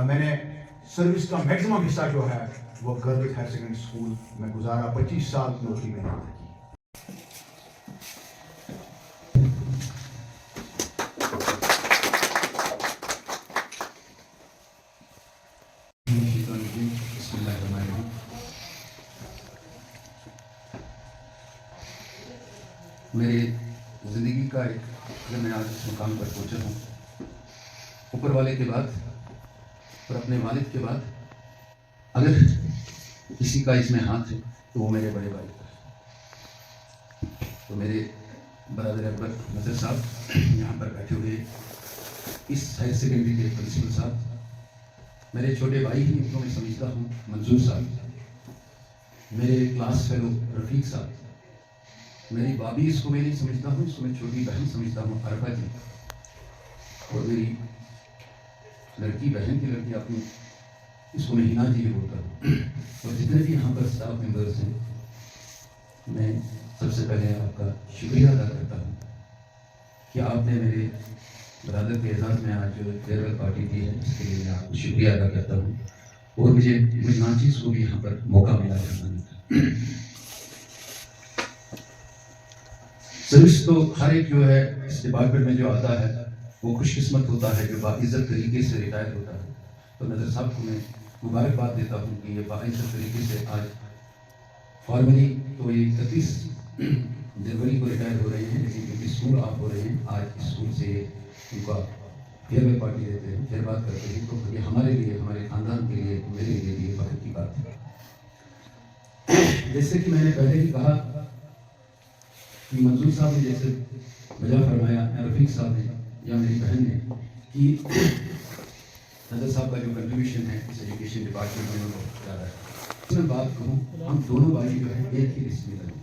میں نے سروس کا میکسیمم حصہ جو ہے وہ گرلز ہائر سیکنڈری اسکول میں گزارا. 25 سال نوکری میں نے کی. میرے زندگی کا ایک اگر میں آج اس مقام پر پہنچا ہوں اوپر والے کے بعد اور اپنے والد کے بعد اگر کسی کا اس میں ہاتھ ہے تو وہ میرے بڑے بھائی کا. تو میرے برادر اکبر نظر صاحب یہاں پر بیٹھے ہوئے, اس ہائر سیکنڈری کے پرنسپل صاحب, میرے چھوٹے بھائی ہی ان کو میں سمجھتا ہوں منظور صاحب, میرے کلاس فیلو رفیق صاحب, میری بابی اس کو میں نہیں سمجھتا ہوں, اس کو میں چھوٹی بہن سمجھتا ہوں عرفہ جی, اور میری لڑکی بہن کی لڑکی اپنی اس کو میں ہنا جی بولتا ہوں. اور جتنے بھی یہاں پر اسٹاف ممبرس ہیں میں سب سے پہلے آپ کا شکریہ ادا کرتا ہوں کہ آپ نے میرے برادر کے اعزاز میں آج جو فیئرویل پارٹی دی ہے اس کے لیے میں آپ کو شکریہ ادا کرتا ہوں. اور مجھے ناچیز کو بھی یہاں پر موقع ملا ہے. سروس تو ہر ایک جو ہے اس ڈپارٹمنٹ میں جو آتا ہے وہ خوش قسمت ہوتا ہے جو باعزت طریقے سے ریٹائر ہوتا ہے. تو نظر صاحب کو میں مبارکباد دیتا ہوں کہ یہ باعزت طریقے سے آج فارملی تو یہ 31 جنوری کو ریٹائر ہو رہے ہیں, لیکن کیونکہ اسکول آپ ہو رہے ہیں آج اسکول سے ان کا فیئرویل پارٹی دیتے ہیں, پھر بات کرتے ہیں. تو یہ ہمارے لیے, ہمارے خاندان کے لیے, میرے لیے بھی فخر کی بات ہے. جیسے کہ میں نے پہلے ہی کہا کہ منظور صاحب نے جیسے وجہ فرمایا, رفیق صاحب نے یا میری بہن نے, کہ نظر صاحب کا جو کنٹریبیوشن ہے اس ایجوکیشن ڈپارٹمنٹ میں بہت زیادہ ہے. اس میں بات کروں, ہم دونوں بھائی جو ہے ایک ہی لسٹ میں لگے.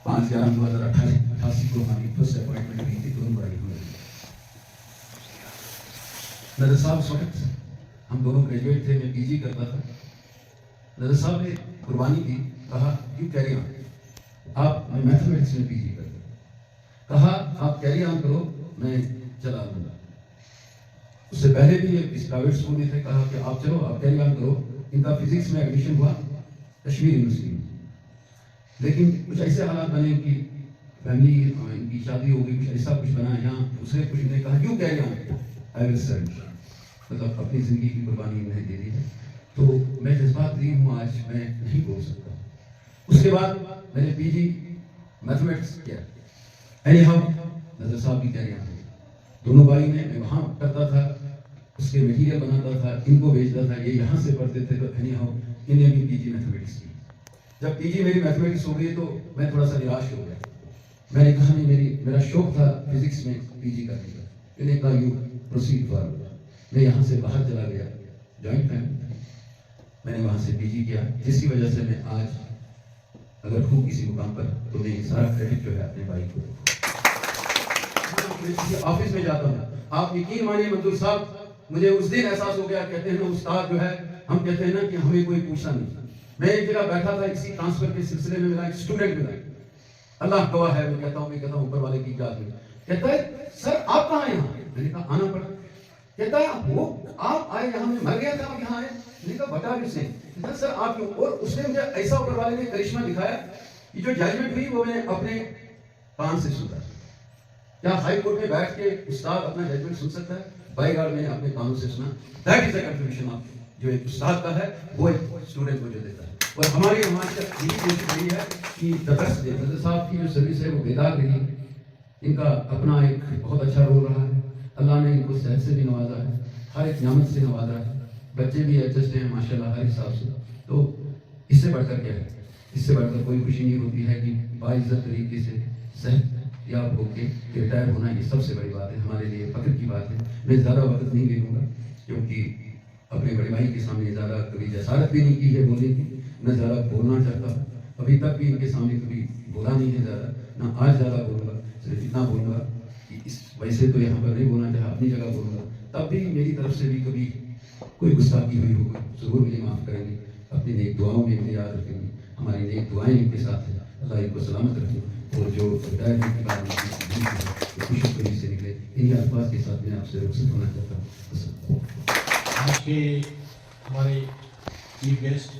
5/11/2088 کو ہماری فرسٹ اپوائنٹمنٹ ہوئی تھی, دونوں بھائی ہوئے. نظر صاحب اس وقت ہم دونوں گریجویٹ تھے, میں پی جی کرتا تھا. نظر صاحب نے قربانی کی, کہا یو کیری آن, آپ میں میتھمیٹکس میں پی جی کرتا, کہا آپ کیری آن کرو میں چلا دوں گا. اس سے پہلے بھی یہ اس پرائیویٹ اسکول میں تھے, کہا کہ آپ چلو آپ کیری آن کرو. ان کا فزکس میں ایڈمیشن ہوا کشمیر یونیورسٹی میں, لیکن کچھ ایسے حالات بنے کہ فیملی ان کی شادی ہو گئی, کچھ ایسا کچھ بنا یہاں دوسرے کچھ نے کہا یو کیری آن, آئی ول سرو, مطلب اپنی زندگی کی قربانی انہیں دے دی ہے. تو میں جذبات دی ہوں آج میں نہیں بول سکتا. اس کے بعد میں نے پی جی میتھمیٹکس کیا. اینی ہاؤ نظر صاحب بھی کیری آن, دونوں بھائی نے, میں وہاں کرتا تھا, اس کے میٹیریل بناتا تھا, ان کو بیچتا تھا, یہ یہاں سے پڑھتے تھے. تو اینی ہاؤ انہیں بھی پی جی میتھمیٹکس کی. جب پی جی میری میتھمیٹکس ہو گئی تو میں تھوڑا سا نراش ہو گیا. میں نے کہا نہیں, میرا شوق تھا فزکس میں پی جی کرنے کا. انہوں نے کہا یو پروسیڈ فارورڈ. میں یہاں سے باہر چلا گیا, جوائنٹ فیملی, میں نے وہاں سے پی جی کیا, جس کی وجہ سے میں آج اگر ہوں کسی مقام پر تو میں سارا کریڈٹ جو ہے اپنے بھائی کو. آفس میں جاتا ہوں, آپ یقین مانیے منظور صاحب, مجھے اس دن احساس ہو گیا, کہتے ہیں نا استاد جو ہے, ہم کہتے ہیں نا کہ ہمیں کوئی پوچھتا نہیں. میں ایک جگہ بیٹھا تھا, کسی ٹرانسفر کے سلسلے میں میرا ایک اسٹوڈنٹ ملا, اللہ گواہ ہے, میں کہتا ہوں اوپر والے کی ذات میں, کہتا ہے سر آپ کہاں ہیں یہاں؟ میں نے کہا آنا پڑا. کہتا ہے وہ آپ آئے یہاں, میں مر گیا تھا آپ یہاں آئے. میں نے کہا بتا بھی سے, کہتا سر آپ کیوں؟ اور اس نے مجھے ایسا اوپر والے نے کرشمہ دکھایا کہ جو ججمنٹ ہوئی وہ میں اپنے کان سے سنا. کیا ہائی کورٹ میں بیٹھ کے استاد اپنا ججمنٹ سن سکتا ہے؟ بائی گاڈ میں نے اپنے کانوں سے سنا. That is a contribution of جو ایک استاد کا ہے, وہ ایک اسٹوڈنٹ کو جو دیتا ہے. اور ہماری کی کوشش یہی ہے کہ درس دے. نظر صاحب کی جو سروس ہے وہ بیدار رہی, ان کا اپنا ایک بہت اچھا رول رہا ہے. اللہ نے ان کو صحت سے بھی نوازا ہے, ہر ایک نعمت سے نوازا ہے, بچے بھی ایڈجسٹ ہیں ماشاءاللہ ہر حساب سے. تو اس سے بڑھ کر کیا ہے, اس سے بڑھ کر کوئی خوشی نہیں ہوتی ہے کہ باعزت طریقے سے صحت یاب ہو کے ریٹائر ہونا, یہ سب سے بڑی بات ہے, ہمارے لیے فخر کی بات ہے. میں زیادہ وقت نہیں لے لوں گا کیونکہ اپنے بڑے بھائی کے سامنے زیادہ کبھی جسارت بھی نہیں کی ہے بولنے کی, نہ زیادہ بولنا چاہتا ہوں. ابھی تک بھی ان کے سامنے کبھی بولا نہیں ہے زیادہ, نہ آج زیادہ بولوں گا. صرف اتنا بولوں گا کہ اس ویسے تو یہاں پر نہیں بولنا چاہا, اپنی جگہ بولوں گا. تب بھی میری طرف سے بھی کبھی کوئی گستاخی ہوئی ہوگی ضرور مجھے معاف کریں گے. اپنی نیک دعاؤں میں مجھے یاد رکھیں گے. ہماری نیک دعائیں ان کے ساتھ ہیں, اللہ ان کو سلامت رکھے. اور جو ریٹائرمنٹ کے بعد خوشی سے نکلے, انہیں الفاظ کے ساتھ میں آپ سے رخصت ہونا چاہتا ہوں. کے ہمارے چیف گیسٹ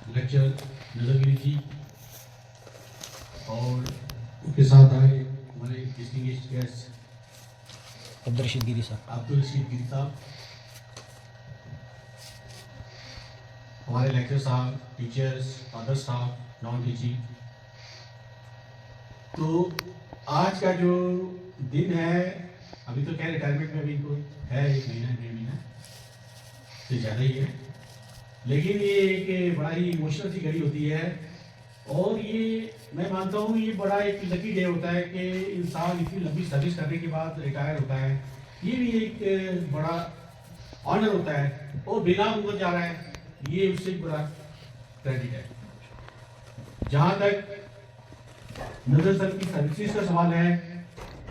لیکچر نظر گیری جی اور ان کے ساتھ آئے ہمارے ڈسٹنگشڈ گیسٹ عبدالرشید گیری صاحب، عبدالرشید گیری صاحب، ہمارے لیکچر صاحب، ٹیچرس، فادر صاحب، نان ٹیچنگ. تو آج کا جو دن ہے، ابھی تو کیا ریٹائرمنٹ میں ابھی کوئی ہے 1 مہینہ 1.5 مہینہ سے زیادہ ہی ہے، لیکن یہ ایک بڑا ہی ایموشنل سی گھڑی ہوتی ہے. اور یہ میں مانتا ہوں یہ بڑا ایک لکی ڈے ہوتا ہے کہ انسان اتنی لمبی سروس کرنے کے بعد ریٹائر ہوتا ہے. یہ بھی ایک بڑا آنر ہوتا ہے اور بنا عمر جا رہا ہے، یہ اس سے بڑا کریڈٹ ہے. جہاں تک نظر سر کی سروسز کا سوال ہے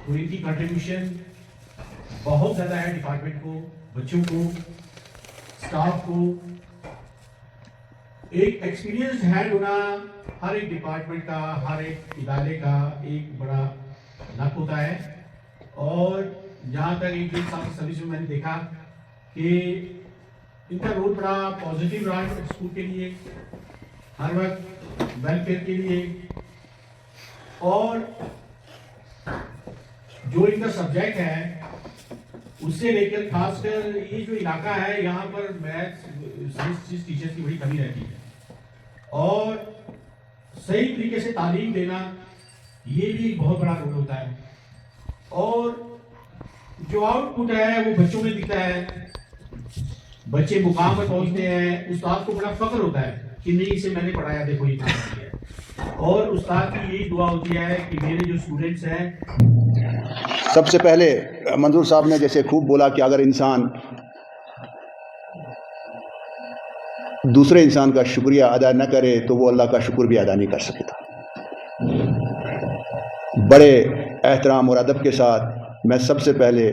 تو ان کی کنٹریبیوشن بہت زیادہ ہے ڈپارٹمنٹ کو، بچوں کو، اسٹاف کو. ایک ایکسپیرینس ہینڈ ہونا ہر ایک ڈپارٹمنٹ کا، ہر ایک ادارے کا ایک بڑا لک ہوتا ہے. اور جہاں تک ایک 1.5 سال کی سروس میں نے دیکھا کہ ان کا رول بڑا پازیٹیو رہا ہے اسکول کے لیے، ہر وقت ویلفیئر کے لیے. اور جو ان کا سبجیکٹ ہے اس سے لے کر خاص کر یہ جو علاقہ ہے یہاں پر میتھس سائنس ٹیچرز کی بڑی کمی رہتی ہے، اور صحیح طریقے سے تعلیم دینا یہ بھی ایک بہت بڑا رول ہوتا ہے. اور جو آؤٹ پٹ ہے وہ بچوں میں دکھتا ہے، بچے مقام پر پہنچتے ہیں، استاد کو بڑا فخر ہوتا ہے کہ نہیں اسے میں نے پڑھایا، دیکھو یہ کام کیا ہے. اور استاد کی یہی دعا ہوتی ہے کہ میرے جو اسٹوڈنٹس ہیں. سب سے پہلے منظور صاحب نے جیسے خوب بولا کہ اگر انسان دوسرے انسان کا شکریہ ادا نہ کرے تو وہ اللہ کا شکر بھی ادا نہیں کر سکتا. بڑے احترام اور ادب کے ساتھ میں سب سے پہلے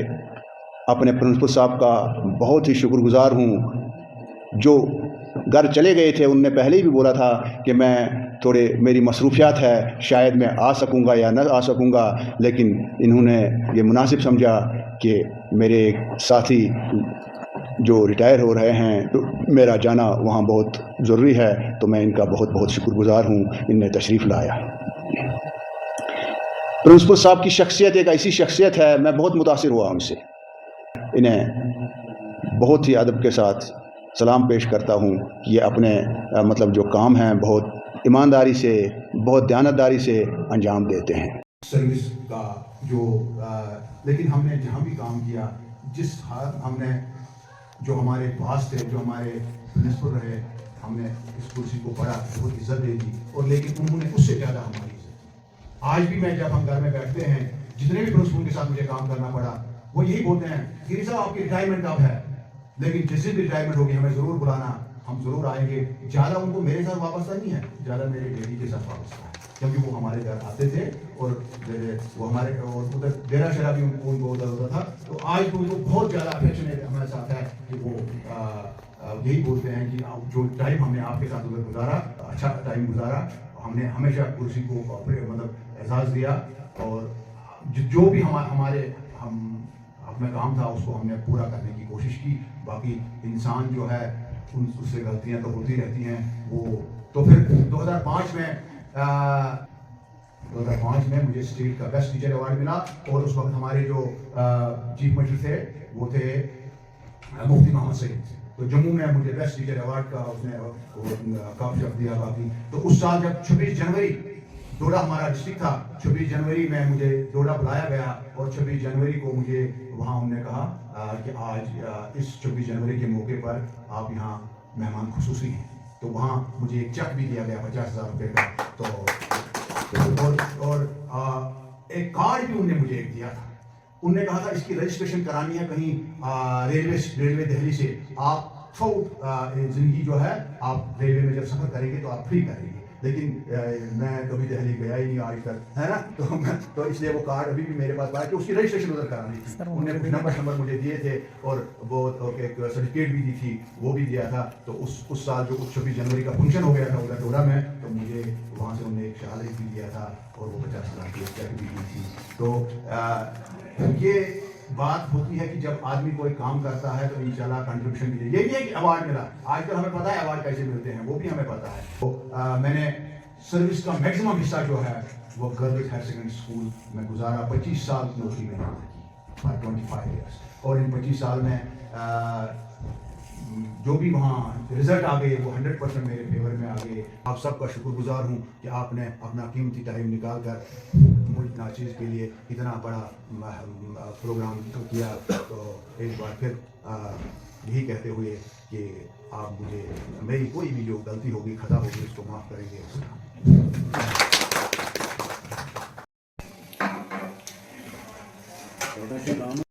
اپنے پرنسپل صاحب کا بہت ہی شکر گزار ہوں. جو گھر چلے گئے تھے ان نے پہلے ہی بھی بولا تھا کہ میں تھوڑے میری مصروفیات ہے، شاید میں آ سکوں گا یا نہ آ سکوں گا، لیکن انہوں نے یہ مناسب سمجھا کہ میرے ایک ساتھی جو ریٹائر ہو رہے ہیں تو میرا جانا وہاں بہت ضروری ہے، تو میں ان کا بہت بہت شکر گزار ہوں. ان نے تشریف لایا. پرنسپل صاحب کی شخصیت ایک ایسی شخصیت ہے، میں بہت متاثر ہوا ان سے. انہیں بہت ہی ادب کے ساتھ سلام پیش کرتا ہوں. یہ اپنے مطلب جو کام ہیں بہت ایمانداری سے، بہت دیانتداری سے انجام دیتے ہیں. سروس کا جو لیکن ہم نے جہاں بھی کام کیا، جس ہم نے جو ہمارے باس تھے، جو ہمارے پرنسپل رہے، ہم نے اس کرسی کو بڑا بہت عزت دے دی، اور لیکن انہوں نے اس سے زیادہ ہماری عزت کی. آج بھی میں جب ہم گھر میں بیٹھتے ہیں، جتنے بھی پرنسپل کے ساتھ مجھے کام کرنا پڑا وہ یہی بولتے ہیں گیری صاحب آپ کی ریٹائرمنٹ کب ہے، لیکن جس دن بھی ریٹائرمنٹ ہوگی ہمیں ضرور بلانا، ہم ضرور آئیں گے. زیادہ ان کو میرے ساتھ وابستہ نہیں ہے، زیادہ میرے ڈیڈی کے ساتھ وابستہ ہے، کیونکہ وہ ہمارے گھر آتے تھے اور وہ ہمارے اور ادھر ڈیرا شیرا بھی ان کو ادھر ہوتا تھا. تو آج بھی ان کو بہت زیادہ افیکشنیٹ ہمارے ساتھ ہے کہ وہ یہی بولتے ہیں کہ جو ٹائم ہم نے آپ کے ساتھ ادھر گزارا، اچھا ٹائم گزارا، ہم نے ہمیشہ کرسی کو مطلب اعزاز دیا، اور جو بھی ہمارے اپنا کام تھا اس کو ہم نے پورا کرنے کی کوشش کی. باقی انسان جو ہے اس سے غلطیاں تو ہوتی رہتی ہیں. وہ تو پھر 2005 میں مجھے اسٹیٹ کا بیسٹ ٹیچر ایوارڈ ملا، اور اس وقت ہمارے جو چیف منسٹر تھے وہ تھے مفتی محمد سعید. تو جموں میں مجھے بیسٹ ٹیچر ایوارڈ کا اس نے کاف شپ دیا. باقی تو اس سال جب 26 جنوری ڈوڈا ہمارا ڈسٹرکٹ تھا، 26 جنوری میں مجھے ڈوڈا بلایا گیا، اور 26 جنوری کو مجھے وہاں انہوں نے کہا کہ آج اس 26 جنوری کے موقع پر آپ یہاں مہمان خصوصی ہیں. تو وہاں مجھے ایک چیک بھی دیا گیا 50,000 روپے کا. تو اور ایک کارڈ بھی انہوں نے مجھے ایک دیا تھا. انہوں نے کہا تھا اس کی رجسٹریشن کرانی ہے کہیں ریلوے دہلی سے، آپ زندگی جو ہے آپ ریلوے میں جب سفر کریں گے تو آپ فری کریں گے. لیکن میں کبھی دہلی گیا ہی نہیں آج تک، ہے نا. تو اس لیے وہ کارڈ ابھی بھی میرے پاس پایا کہ اس کی رجسٹریشن ادھر کرانی تھی. انہوں نے کچھ نمبر مجھے دیے تھے، اور وہ ایک سرٹیفکیٹ بھی دی تھی، وہ بھی دیا تھا. تو اس سال جو 26 جنوری کا فنکشن ہو گیا تھا ادھر ڈوڈا میں، تو مجھے وہاں سے انہوں نے ایک شہادت بھی دیا تھا، اور وہ 50,000 کی چیک بھی دی تھی. تو یہ بات ہوتی ہے کہ جب آدمی کوئی کام کرتا ہے تو انشاءاللہ کنٹریبیوشن کے لیے یہ نہیں ہے کہ ایوارڈ ملا. آج کل ہمیں پتہ ہے ایوارڈ کیسے ملتے ہیں, وہ بھی ہمیں پتہ ہے. تو میں نے سروس کا میکسیمم حصہ جو ہے وہ گرلز ہائر سیکنڈری اسکول میں گزارا. 25 سال نوکری میں نے کی, 25 ایئرس. اور ان 25 سال میں جو بھی وہاں رزلٹ آ گئے وہ 100% میرے فیور میں آ گئے. آپ سب کا شکر گزار ہوں کہ آپ نے اپنا قیمتی ٹائم نکال کر ملک ناچیز کے لیے اتنا بڑا پروگرام کیا. تو ایک بار پھر یہی کہتے ہوئے کہ آپ مجھے میری کوئی بھی جو غلطی ہوگی خطا ہوگی اس کو معاف کریں گے.